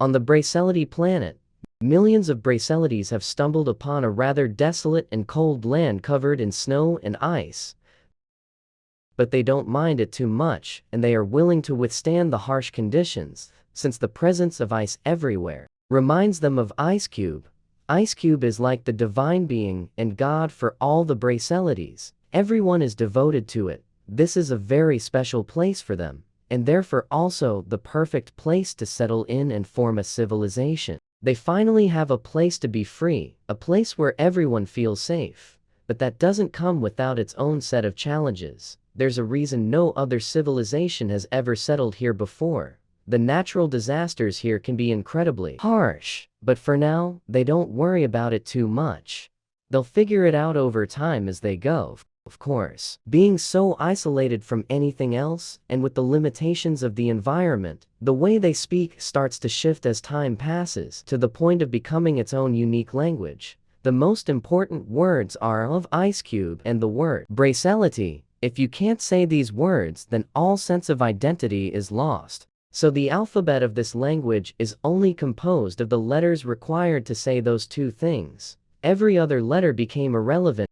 On the Bracelety planet, millions of Braceletes have stumbled upon a rather desolate and cold land covered in snow and ice. But they don't mind it too much, and they are willing to withstand the harsh conditions, since the presence of ice everywhere reminds them of Ice Cube. Ice Cube is like the divine being and God for all the Braceletes. Everyone is devoted to it. This is a very special place for them, and therefore also the perfect place to settle in and form a civilization. They finally have a place to be free, a place where everyone feels safe. But that doesn't come without its own set of challenges. There's a reason no other civilization has ever settled here before. The natural disasters here can be incredibly harsh, but for now, they don't worry about it too much. They'll figure it out over time as they go. Of course, being so isolated from anything else, and with the limitations of the environment, the way they speak starts to shift as time passes, to the point of becoming its own unique language. The most important words are of Ice Cube and the word Bracelety. If you can't say these words, then all sense of identity is lost. So the alphabet of this language is only composed of the letters required to say those two things. Every other letter became irrelevant.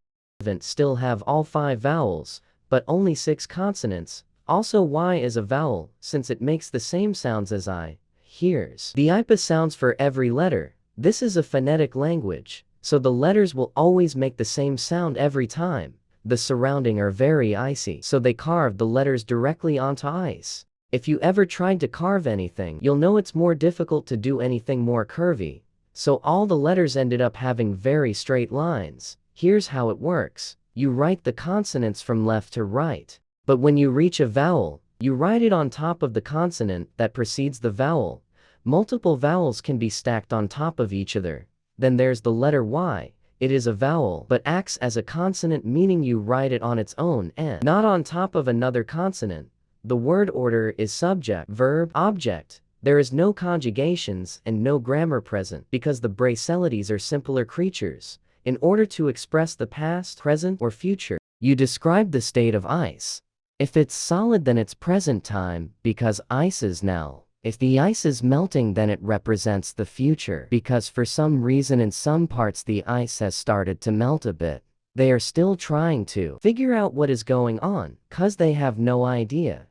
Still have all 5 vowels, but only 6 consonants. Also Y is a vowel, since it makes the same sounds as I. Here's the IPA sounds for every letter. This is a phonetic language, so the letters will always make the same sound every time. The surrounding are very icy, so they carved the letters directly onto ice. If you ever tried to carve anything, you'll know it's more difficult to do anything more curvy. So all the letters ended up having very straight lines. Here's how it works. You write the consonants from left to right. But when you reach a vowel, you write it on top of the consonant that precedes the vowel. Multiple vowels can be stacked on top of each other. Then there's the letter Y. It is a vowel, but acts as a consonant, meaning you write it on its own and not on top of another consonant. The word order is subject, verb, object. There is no conjugations and no grammar present because the Braceletes are simpler creatures. In order to express the past, present, or future, you describe the state of ice. If it's solid, then it's present time, because ice is now. If the ice is melting, then it represents the future, because for some reason in some parts the ice has started to melt a bit. They are still trying to figure out what is going on, cause they have no idea.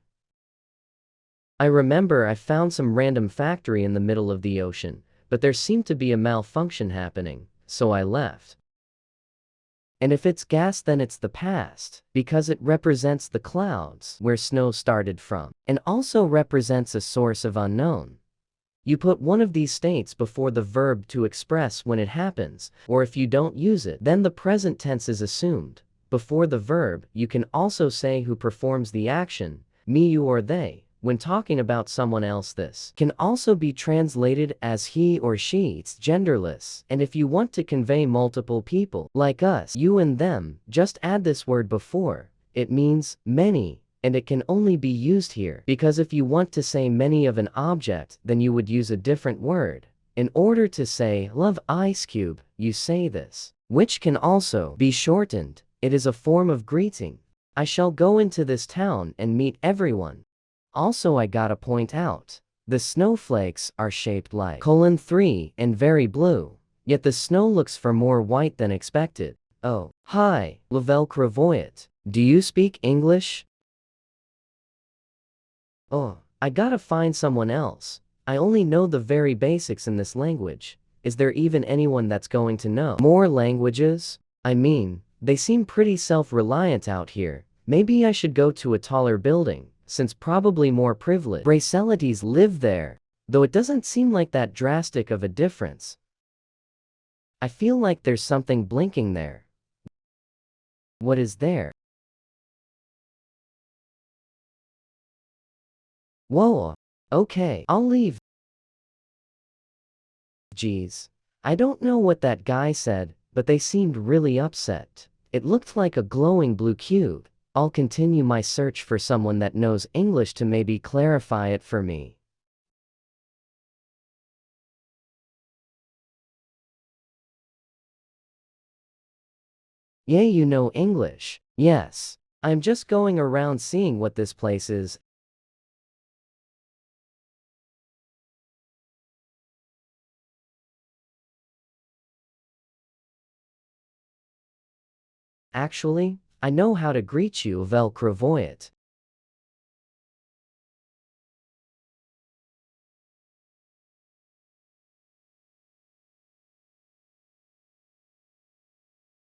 I remember I found some random factory in the middle of the ocean, but there seemed to be a malfunction happening, so I left. And if it's gas, then it's the past, because it represents the clouds where snow started from, and also represents a source of unknown. You put one of these states before the verb to express when it happens, or if you don't use it, then the present tense is assumed. Before the verb, you can also say who performs the action, me, you, or they. When talking about someone else, this can also be translated as he or she. It's genderless. And if you want to convey multiple people, like us, you and them, just add this word before. It means many, and it can only be used here, because if you want to say many of an object, then you would use a different word. In order to say love Ice Cube, you say this, which can also be shortened. It is a form of greeting. I shall go into this town and meet everyone. Also, I gotta point out, the snowflakes are shaped like :3 and very blue, yet the snow looks far more white than expected. Oh, hi, Lavelle Cravoyet. Do you speak English? Oh, I gotta find someone else. I only know the very basics in this language. Is there even anyone that's going to know more languages? I mean, they seem pretty self-reliant out here. Maybe I should go to a taller building, since probably more privileged Braceletes live there, though it doesn't seem like that drastic of a difference. I feel like there's something blinking there. What is there? Whoa, okay, I'll leave. Geez, I don't know what that guy said, but they seemed really upset. It looked like a glowing blue cube. I'll continue my search for someone that knows English to maybe clarify it for me. Yeah, you know English. Yes. I'm just going around seeing what this place is. Actually, I know how to greet you, Velcro Voyet.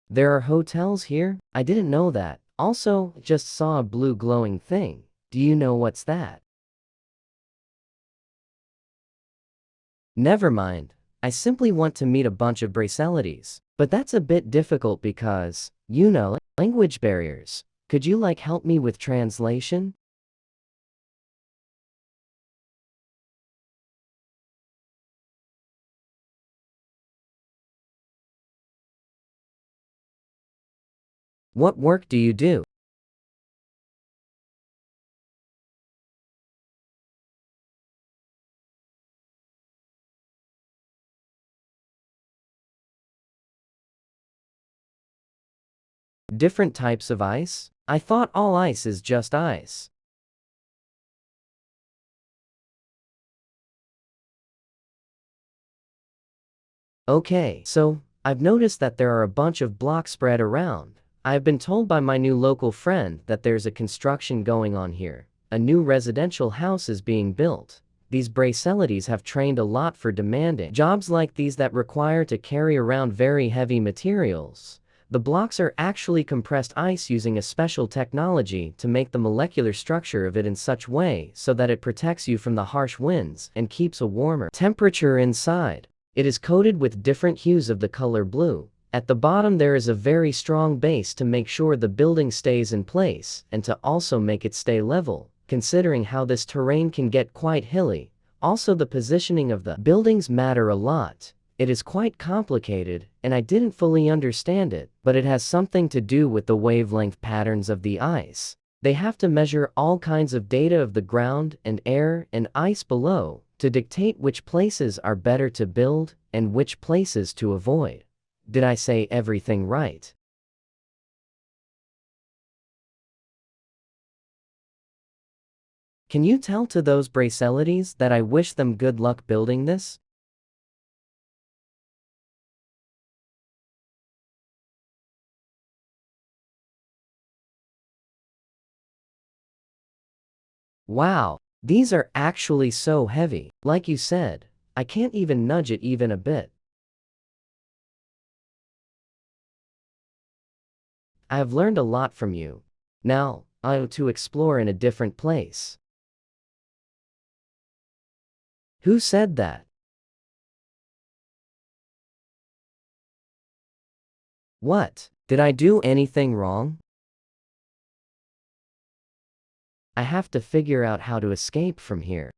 There are hotels here? I didn't know that. Also, just saw a blue glowing thing. Do you know what's that? Never mind. I simply want to meet a bunch of braceleties. But that's a bit difficult because, you know, language barriers. Could you help me with translation? What work do you do? Different types of ice? I thought all ice is just ice. Okay, so, I've noticed that there are a bunch of blocks spread around. I've been told by my new local friend that there's a construction going on here. A new residential house is being built. These braceleties have trained a lot for demanding jobs like these that require to carry around very heavy materials. The blocks are actually compressed ice using a special technology to make the molecular structure of it in such way so that it protects you from the harsh winds and keeps a warmer temperature inside. It is coated with different hues of the color blue. At the bottom there is a very strong base to make sure the building stays in place and to also make it stay level, considering how this terrain can get quite hilly. Also, the positioning of the buildings matter a lot. It is quite complicated, and I didn't fully understand it, but it has something to do with the wavelength patterns of the ice. They have to measure all kinds of data of the ground and air and ice below to dictate which places are better to build and which places to avoid. Did I say everything right? Can you tell to those braceleties that I wish them good luck building this? Wow, these are actually so heavy. Like you said, I can't even nudge it even a bit. I have learned a lot from you. Now, I have to explore in a different place. Who said that? What? Did I do anything wrong? I have to figure out how to escape from here.